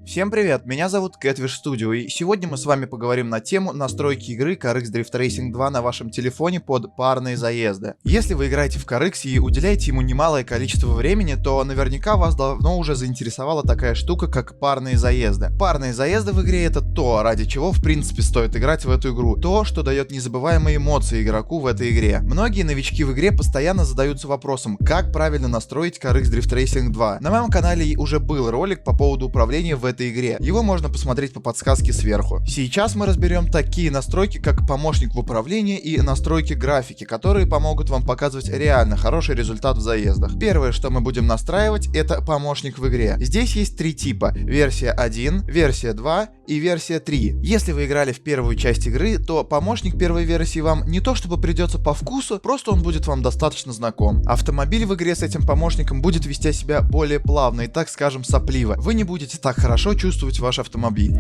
Всем привет, меня зовут Catfish Studio, и сегодня мы с вами поговорим на тему настройки игры CarX Drift Racing 2 на вашем телефоне под парные заезды. Если вы играете в CarX и уделяете ему немалое количество времени, то наверняка вас давно уже заинтересовала такая штука, как парные заезды. Парные заезды в игре — это то, ради чего в принципе стоит играть в эту игру, то, что дает незабываемые эмоции игроку в этой игре. Многие новички в игре постоянно задаются вопросом, как правильно настроить CarX Drift Racing 2. На моем канале уже был ролик по поводу управления в этой игре. Его можно посмотреть по подсказке сверху. Сейчас мы разберем такие настройки, как помощник в управлении и настройки графики, которые помогут вам показывать реально хороший результат в заездах. Первое, что мы будем настраивать, это помощник в игре. Здесь есть три типа: версия 1, версия 2 и версия 3. Если вы играли в первую часть игры, то помощник первой версии вам не то чтобы придется по вкусу, просто он будет вам достаточно знаком. Автомобиль в игре с этим помощником будет вести себя более плавно и, так скажем, сопливо. Вы не будете так хорошо чувствовать ваш автомобиль.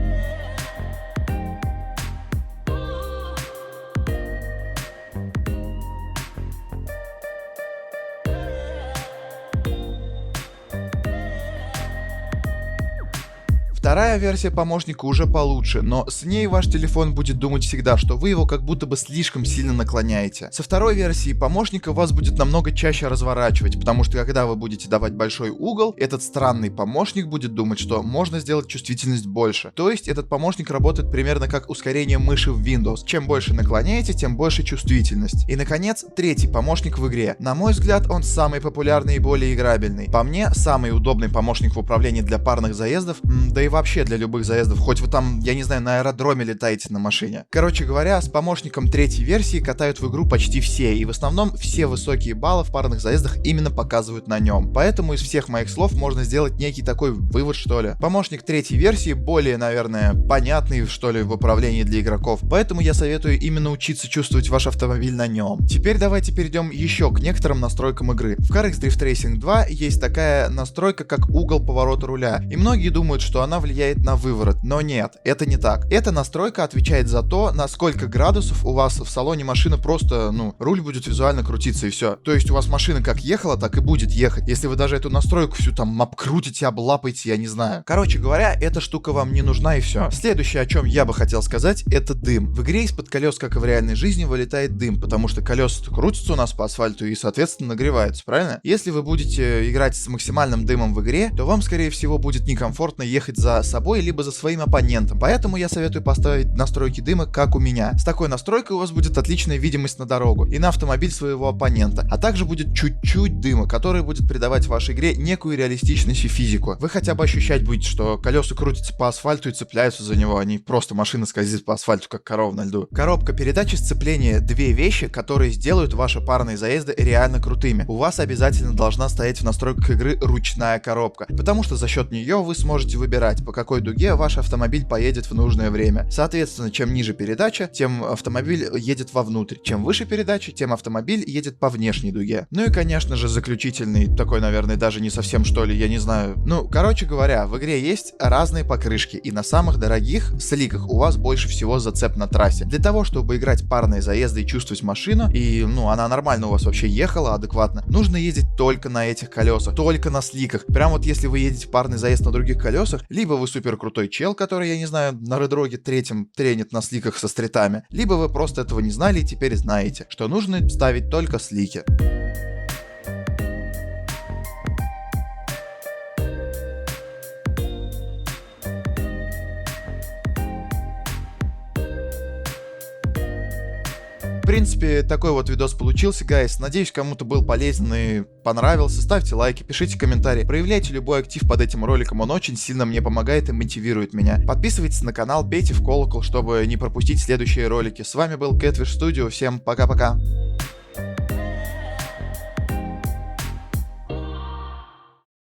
Вторая версия помощника уже получше, но с ней ваш телефон будет думать всегда, что вы его как будто бы слишком сильно наклоняете. Со второй версии помощника вас будет намного чаще разворачивать, потому что когда вы будете давать большой угол, этот странный помощник будет думать, что можно сделать чувствительность больше. То есть этот помощник работает примерно как ускорение мыши в Windows. Чем больше наклоняете, тем больше чувствительность. И наконец, третий помощник в игре. На мой взгляд, он самый популярный и более играбельный. По мне, самый удобный помощник в управлении для парных заездов, да и вообще для любых заездов, хоть вы там, я не знаю, на аэродроме летаете на машине. Короче говоря, с помощником третьей версии катают в игру почти все, и в основном все высокие баллы в парных заездах именно показывают на нем. Поэтому из всех моих слов можно сделать некий такой вывод, что ли. Помощник третьей версии более, наверное, понятный, что ли, в управлении для игроков, поэтому я советую именно учиться чувствовать ваш автомобиль на нем. Теперь давайте перейдем еще к некоторым настройкам игры. В CarX Drift Racing 2 есть такая настройка, как угол поворота руля, и многие думают, что она влияет на выворот, но нет, это не так. Эта настройка отвечает за то, на сколько градусов у вас в салоне машины просто, руль будет визуально крутиться и все. То есть у вас машина как ехала, так и будет ехать, если вы даже эту настройку всю там обкрутите, облапаете, я не знаю. Короче говоря, эта штука вам не нужна и все. Следующее, о чем я бы хотел сказать, это дым. В игре из-под колес, как и в реальной жизни, вылетает дым, потому что колеса крутятся у нас по асфальту и, соответственно, нагреваются, правильно? Если вы будете играть с максимальным дымом в игре, то вам, скорее всего, будет некомфортно ехать за собой, либо за своим оппонентом. Поэтому я советую поставить настройки дыма, как у меня. С такой настройкой у вас будет отличная видимость на дорогу и на автомобиль своего оппонента, а также будет чуть-чуть дыма, который будет придавать вашей игре некую реалистичность и физику. Вы хотя бы ощущать будете, что колеса крутятся по асфальту и цепляются за него, а не просто машина скользит по асфальту, как корова на льду. Коробка передач и сцепление — две вещи, которые сделают ваши парные заезды реально крутыми. У вас обязательно должна стоять в настройках игры ручная коробка, потому что за счет нее вы сможете выбирать, по какой дуге ваш автомобиль поедет в нужное время. Соответственно, чем ниже передача, тем автомобиль едет вовнутрь. Чем выше передача, тем автомобиль едет по внешней дуге. Ну и, конечно же, заключительный, такой, наверное, даже не совсем, что ли, я не знаю. Короче говоря, в игре есть разные покрышки, и на самых дорогих сликах у вас больше всего зацеп на трассе. Для того, чтобы играть парные заезды и чувствовать машину, и, она нормально у вас вообще ехала, адекватно, нужно ездить только на этих колесах, только на сликах. Прям вот если вы едете парный заезд на других колесах, либо вы супер крутой чел, который, я не знаю, на редроге третьем тренит на сликах со стритами, либо вы просто этого не знали и теперь знаете, что нужно ставить только слики. В принципе, такой вот видос получился, гайс. Надеюсь, кому-то был полезен и понравился. Ставьте лайки, пишите комментарии, проявляйте любой актив под этим роликом, он очень сильно мне помогает и мотивирует меня. Подписывайтесь на канал, бейте в колокол, чтобы не пропустить следующие ролики. С вами был Catfish Studio, всем пока-пока.